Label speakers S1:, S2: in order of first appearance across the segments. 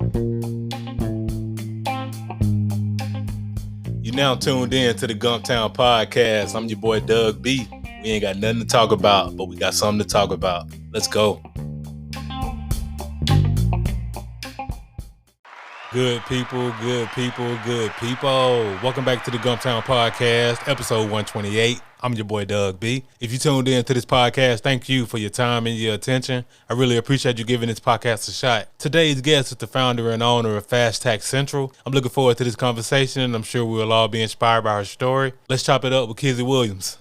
S1: You now tuned in to the Gumptown Podcast. I'm your boy Doug B. We ain't got nothing to talk about, but we got something to talk about. Let's go. Good people, good people, good people. Welcome back to the Gumptown Podcast, episode 128. I'm your boy Doug B. If you tuned in to this podcast, thank you for your time and your attention. I really appreciate you giving this podcast a shot. Today's guest is the founder and owner of Fast Tax Central. I'm looking forward to this conversation, and I'm sure we'll all be inspired by her story. Let's chop it up with Kizzy Williams.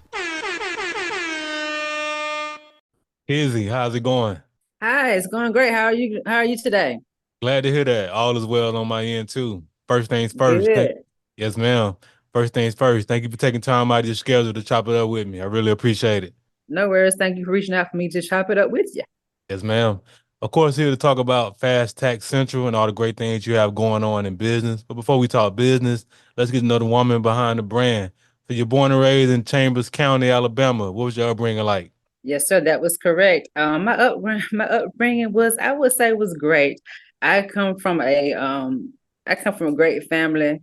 S1: Kizzy, how's it going?
S2: Hi, it's going great. How are you? How are you today?
S1: Glad to hear that. All is well on my end, too. First things first.
S2: Good.
S1: Yes, ma'am. First things first. Thank you for taking time out of your schedule to chop it up with me. I really appreciate it.
S2: No worries. Thank you for reaching out for me to chop it up with you.
S1: Yes, ma'am. Of course, here to talk about Fast Tax Central and all the great things you have going on in business. But before we talk business, let's get another woman behind the brand. So you're born and raised in Chambers County, Alabama. What was your upbringing like?
S2: Yes, sir. That was correct. My upbringing was, I would say, was great. I come from a great family.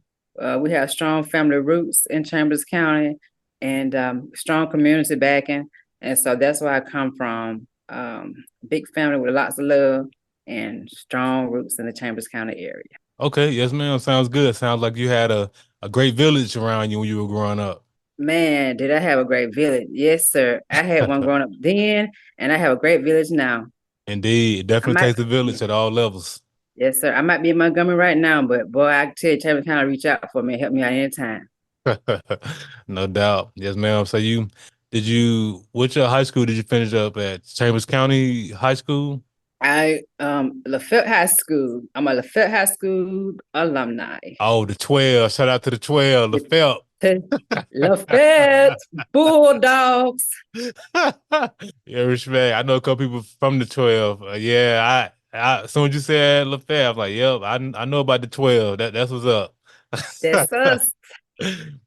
S2: We have strong family roots in Chambers County and strong community backing. And so that's where I come from. Big family with lots of love and strong roots in the Chambers County area.
S1: Okay, yes, ma'am. Sounds good. Sounds like you had a great village around you when you were growing up.
S2: Man, did I have a great village? Yes, sir. I had one growing up then, and I have a great village now.
S1: Indeed. It definitely takes a village at all levels.
S2: Yes, sir. I might be in Montgomery right now, but boy, I can tell you, Chambers County reach out for me and help me out anytime.
S1: No doubt. Yes, ma'am. So which high school did you finish up at? Chambers County High School?
S2: Lafayette High School. I'm a Lafayette High School alumni.
S1: Oh, the 12. Shout out to the 12, Lafayette.
S2: Lafayette Bulldogs.
S1: Yeah, respect. I know a couple people from the 12. Yeah, I as soon as you said Lafayette, I'm like, yep, I know about the 12. That's what's up.
S2: That's us.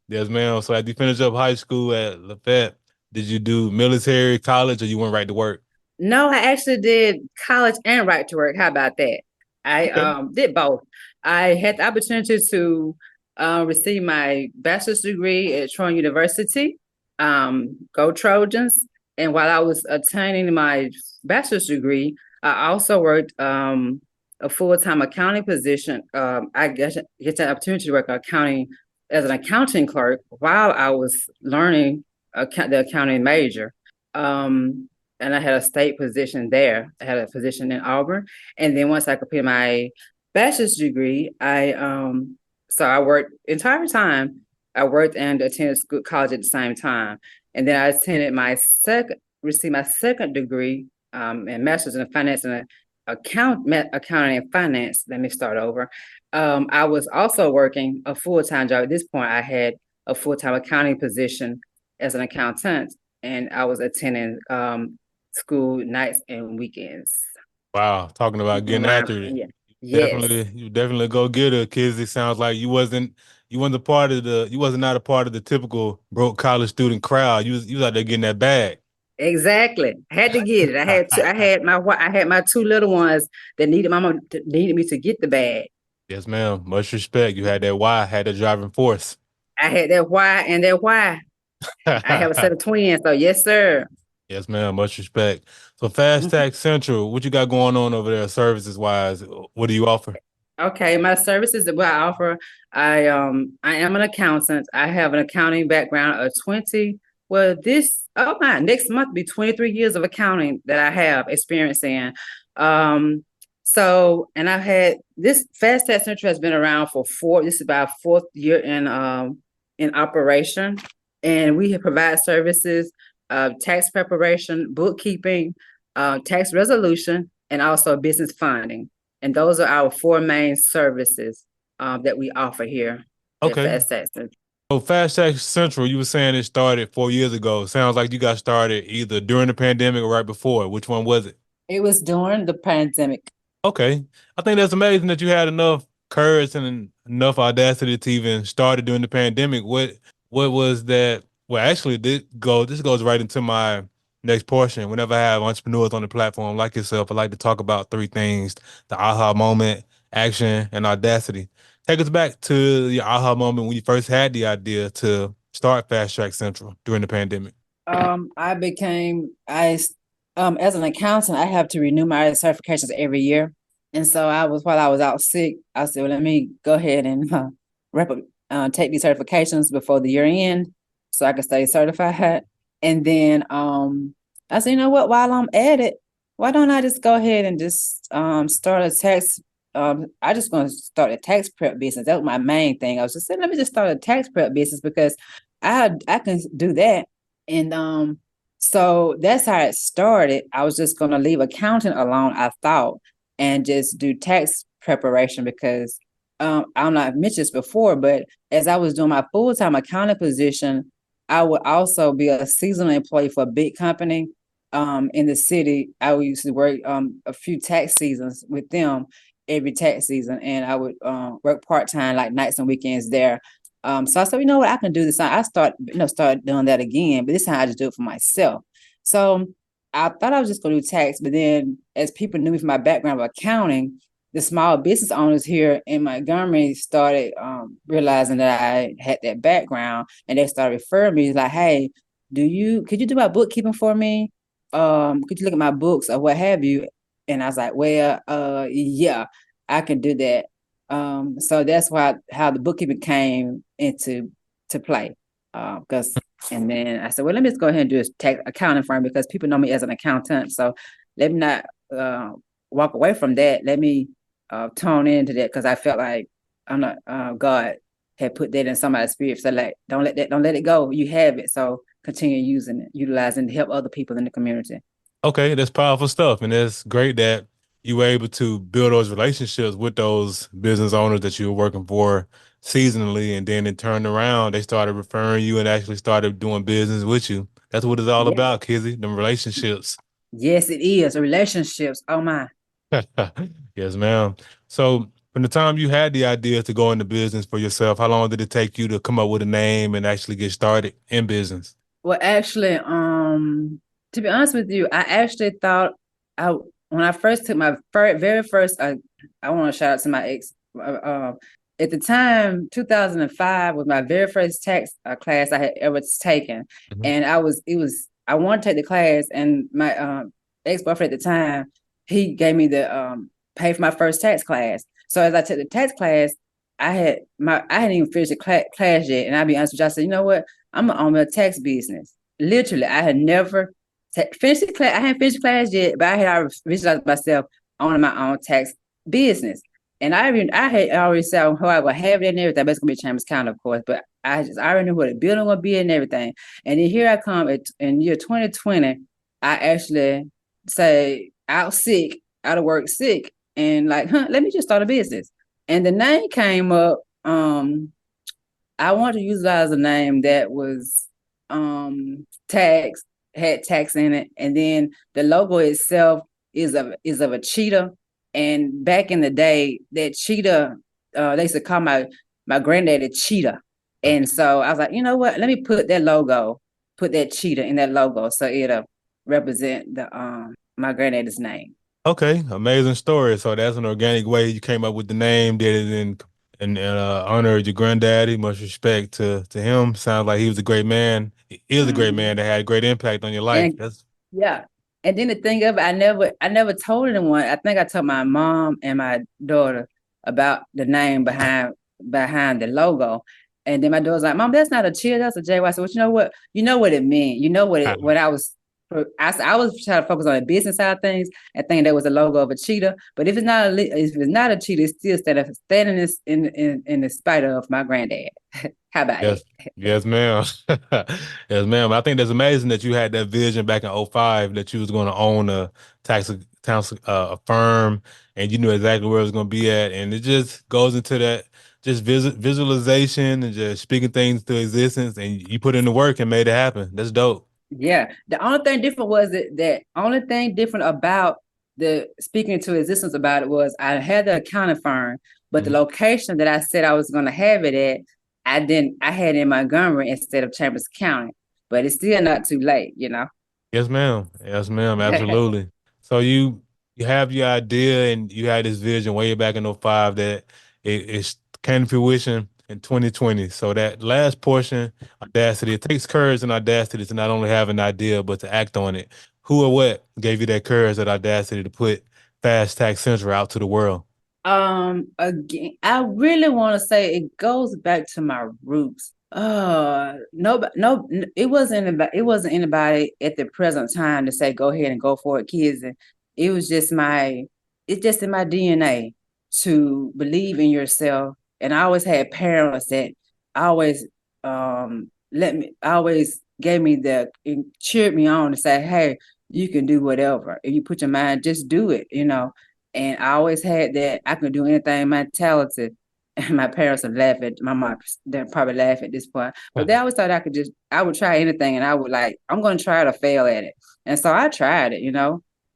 S1: Yes, ma'am. So after you finished up high school at Lafayette, did you do military, college, or you went right to work?
S2: No, I actually did college and right to work. How about that? I did both. I had the opportunity to receive my bachelor's degree at Troy University. Go Trojans! And while I was attaining my bachelor's degree, I also worked a full-time accounting position. I get the opportunity to work accounting as an accounting clerk while I was learning the accounting major. And I had a state position there. I had a position in Auburn. And then once I completed my bachelor's degree, I worked entire time. I worked and attended school college at the same time. And then I received my second degree in master's in finance and accounting and finance. Let me start over. I was also working a full-time job. At this point, I had a full-time accounting position as an accountant, and I was attending school nights and weekends.
S1: Wow, talking about getting after it.
S2: Yeah. Yes.
S1: You definitely go get her, kids. It sounds like you wasn't not a part of the typical broke college student crowd. You was out there getting that bag.
S2: Exactly. I had to get it. I had my two little ones that needed me to get the bag.
S1: Yes, ma'am. Much respect. You had that why, had the driving force.
S2: I had that why and that why. I have a set of twins, so yes, sir.
S1: Yes, ma'am. Much respect. So Fast Tax Central, what you got going on over there services wise? What do you offer?
S2: Okay, my services that I offer, I am an accountant. I have an accounting background of 20. Well, next month will be 23 years of accounting that I have experience in. And I've had this Fast Tax Central has been around this is about fourth year in operation. And we provide services tax preparation, bookkeeping, tax resolution, and also business funding. And those are our four main services that we offer here at Fast Tax Central.
S1: So Fast Tax Central, you were saying it started 4 years ago. Sounds like you got started either during the pandemic or right before. Which one was it?
S2: It was during the pandemic.
S1: Okay. I think that's amazing that you had enough courage and enough audacity to even start it during the pandemic. What was that? Well, actually, this goes right into my next portion. Whenever I have entrepreneurs on the platform like yourself, I like to talk about three things: the aha moment, action, and audacity. Take us back to your aha moment when you first had the idea to start Fast Track Central during the pandemic.
S2: I became I as an accountant, I have to renew my certifications every year. And so while I was out sick, I said, well, let me go ahead and take these certifications before the year end so I can stay certified. And then I said, you know what, while I'm at it, why don't I just go ahead and just start a tax I just gonna start a tax prep business. That was my main thing. I was just saying, let me just start a tax prep business because I can do that. And so that's how it started. I was just gonna leave accounting alone, I thought, and just do tax preparation because I'm not mentioned this before, but as I was doing my full-time accounting position, I would also be a seasonal employee for a big company in the city. I would used to work a few tax seasons with them every tax season, and I would work part-time like nights and weekends there. So I said, you know what, I can do this. I start doing that again, but this time I just do it for myself. So I thought I was just going to do tax, but then as people knew me from my background of accounting, the small business owners here in Montgomery started realizing that I had that background, and they started referring me like, "Hey, could you do my bookkeeping for me? Could you look at my books or what have you?" And I was like, "Well, yeah, I can do that." So that's how the bookkeeping came into play. Because and then I said, well, let me just go ahead and do a tax accounting firm because people know me as an accountant. So let me not walk away from that. Let me tone into that because I felt like I'm not God had put that in somebody's spirit. So like, don't let it go. You have it. So continue using it, utilizing to help other people in the community.
S1: Okay, that's powerful stuff. And it's great that you were able to build those relationships with those business owners that you were working for seasonally. And then it turned around, they started referring you and actually started doing business with you. That's what it's all
S2: Yeah.
S1: about, Kizzy, them relationships.
S2: Yes, it is. Relationships. Oh my.
S1: Yes, ma'am. So from the time you had the idea to go into business for yourself, how long did it take you to come up with a name and actually get started in business?
S2: Well, actually, to be honest with you, I actually thought I when I first took my very first, I want to shout out to my ex. At the time, 2005 was my very first tax class I had ever taken,
S1: Mhm.
S2: and I wanted to take the class, and my ex boyfriend at the time, he gave me the pay for my first tax class. So as I took the tax class, I hadn't even finished the class yet, and I'll be honest with you, I said, you know what? I'm gonna own a tax business. Literally, I had never finished the class. I hadn't finished the class yet, but I had already visualized myself owning my own tax business. And I had already said how I would have it and everything. But it's gonna be Chambers County, of course. But I already knew what the building would be and everything. And then here I come in year 2020. I actually say out of work sick, and like, let me just start a business. And the name came up. I want to utilize a name that was tax had tax in it, and then the logo itself is of a cheetah. And back in the day, that cheetah, they used to call my granddaddy Cheetah. And so I was like, you know what? Let me put that cheetah in that logo so it'll represent the my granddaddy's name.
S1: Okay, amazing story. So that's an organic way you came up with the name, did it in honor of your granddaddy. Much respect to him. Sounds like he was a great man. He is a great
S2: Mhm.
S1: man that had a great impact on your life.
S2: And
S1: That's
S2: yeah. And then the thing of it, I never told anyone. I think I told my mom and my daughter about the name behind the logo. And then my daughter's like, Mom, that's not a cheer, that's a JY. I said, well, you know what? You know what it meant. You know what I was I was trying to focus on the business side of things and thinking that was a logo of a cheetah. But if it's not a cheetah, it's still standing in the spite of my granddad. How about
S1: yes,
S2: it?
S1: yes, ma'am. Yes, ma'am. I think that's amazing that you had that vision back in '05 that you was going to own a a firm and you knew exactly where it was going to be at. And it just goes into that just visualization and just speaking things to existence and you put in the work and made it happen. That's dope.
S2: Yeah. The only thing different was that only thing different about the speaking to existence about it was I had the accounting firm, but the
S1: Mhm.
S2: location that I said I was going to have it at, I had it in Montgomery instead of Chambers County. But it's still not too late.
S1: Yes, ma'am. Yes, ma'am. Absolutely. So you have your idea and you had this vision way back in '05 that it came to fruition in 2020. So that last portion, audacity, it takes courage and audacity to not only have an idea, but to act on it. Who or what gave you that courage, that audacity to put Fast Tax Central out to the world?
S2: Again, I really want to say it goes back to my roots. No, it wasn't anybody at the present time to say go ahead and go for it, kids. And it was just it's just in my DNA to believe in yourself. And I always had parents that always always gave me and cheered me on to say, hey, you can do whatever. If you put your mind, just do it. And I always had that I could do anything mentality. And my parents would laugh at my mom, they'd probably laugh at this point. But they always thought I would try anything and I would I'm gonna try to fail at it. And so I tried it.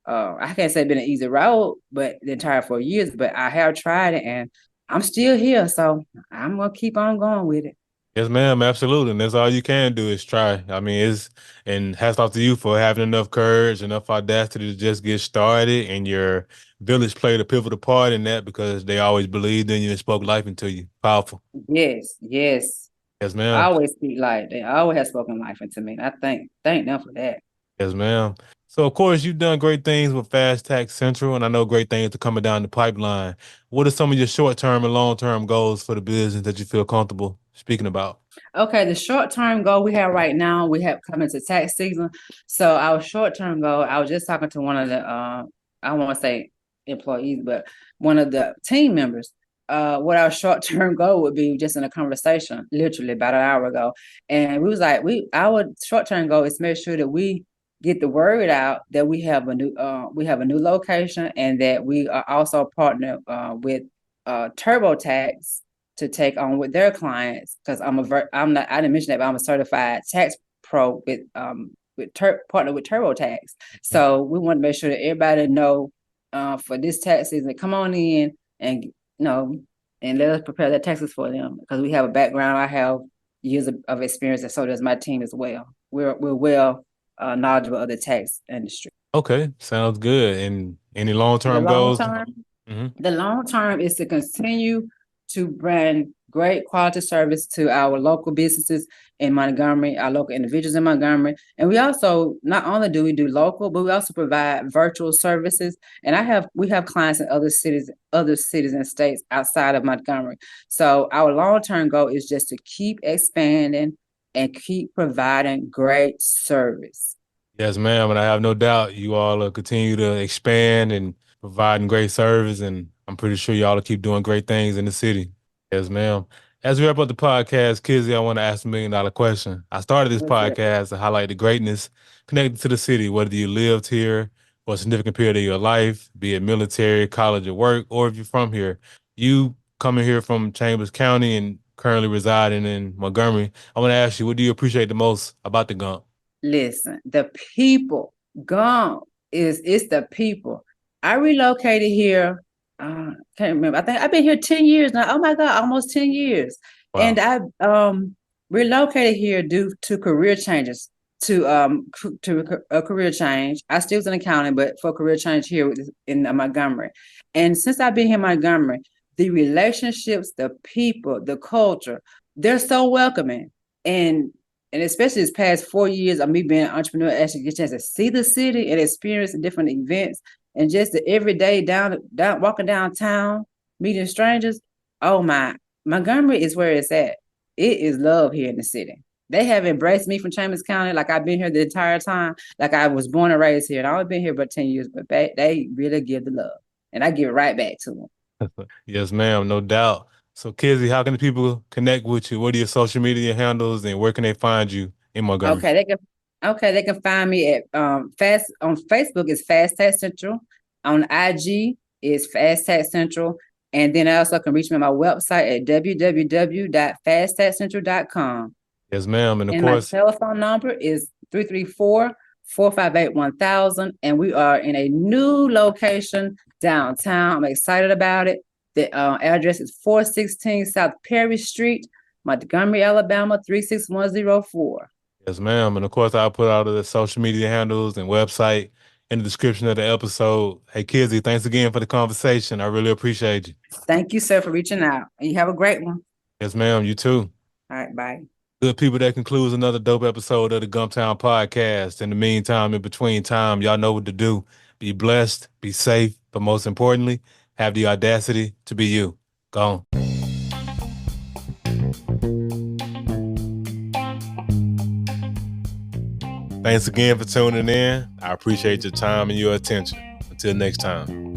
S2: I can't say it's been an easy road, but the entire 4 years, but I have tried it and I'm still here. So I'm gonna keep on going with it.
S1: Yes, ma'am, absolutely. And that's all you can do is try. I mean, and hats off to you for having enough courage, enough audacity to just get started. And your village played a pivotal part in that because they always believed in you and spoke life into you. Powerful.
S2: Yes, yes.
S1: Yes,
S2: I
S1: ma'am.
S2: always speak life. They always have spoken life into me. And I thank them for that.
S1: Yes, ma'am. So, of course, you've done great things with Fast Tax Central, and I know great things are coming down the pipeline. What are some of your short-term and long-term goals for the business that you feel comfortable speaking about?
S2: Okay, the short term goal we have right now, we have coming to tax season. So our short term goal, I was just talking to one of the I won't say employees, but one of the team members. What our short term goal would be just in a conversation, literally about an hour ago. And we was like, our short term goal is to make sure that we get the word out that we have a new location and that we are also partnered with TurboTax to take on with their clients because I'm not I didn't mention that, but I'm a certified tax pro partner with TurboTax. So we want to make sure that everybody know for this tax season, come on in and and let us prepare their taxes for them because we have a background. I have years of experience, and so does my team as well. We're well knowledgeable of the tax industry.
S1: Okay, sounds good. And any
S2: The
S1: long-term
S2: long
S1: goals?
S2: term,
S1: Hmm.
S2: the long term is to continue to bring great quality service to our local businesses in Montgomery, our local individuals in Montgomery. And we also not only do we do local, but we also provide virtual services. And we have clients in other cities and states outside of Montgomery. So our long-term goal is just to keep expanding and keep providing great service.
S1: Yes, ma'am. And I have no doubt you all will continue to expand and providing great service. And I'm pretty sure y'all will keep doing great things in the city. Yes, ma'am. As we wrap up the podcast, Kizzy, I want to ask $1 million question. I started this
S2: What's that?
S1: podcast to highlight the greatness connected to the city, whether you lived here for a significant period of your life, be it military, college, or work, or if you're from here. You coming here from Chambers County and currently residing in Montgomery, I want to ask you, what do you appreciate the most about the Gump?
S2: Listen, the people gone it's the people. I relocated here. Can't remember. I think I've been here 10 years now. Oh my God, almost 10 years. And
S1: Wow.
S2: I relocated here due to career changes to a career change. I still was in accounting, but for career change here in Montgomery. And since I've been here in Montgomery, the relationships, the people, the culture, they're so welcoming. And and especially this past 4 years of me being an entrepreneur, actually get a chance to see the city and experience the different events and just the everyday down walking downtown, meeting strangers. Oh my, Montgomery is where it's at. It is love here in the city. They have embraced me from Chambers County like I've been here the entire time, like I was born and raised here. And I've only been here about 10 years, but they really give the love. And I give it right back to them.
S1: Yes, ma'am, no doubt. So, Kizzy, how can the people connect with you? What are your social media handles and where can they find you in Montgomery?
S2: Okay, they can find me at Fast on Facebook is Fast Tax Central. On IG is Fast Tax Central. And then I also can reach me on my website at www.fasttaxcentral.com.
S1: Yes, ma'am. And of
S2: And my
S1: course,
S2: telephone number is 334-458-1000. And we are in a new location downtown. I'm excited about it. The address is 416 South Perry Street, Montgomery, Alabama, 36104.
S1: yes, ma'am. And of course, I'll put out the social media handles and website in the description of the episode. Hey, Kizzy, thanks again for the conversation. I really appreciate you.
S2: Thank you, sir, for reaching out. And you have a great one.
S1: Yes, ma'am. You too.
S2: All right, bye.
S1: Good people, that concludes another dope episode of the Gumptown Podcast. In the meantime, in between time, y'all know what to do. Be blessed, be safe, but most importantly, have the audacity to be you. Go on. Thanks again for tuning in. I appreciate your time and your attention. Until next time.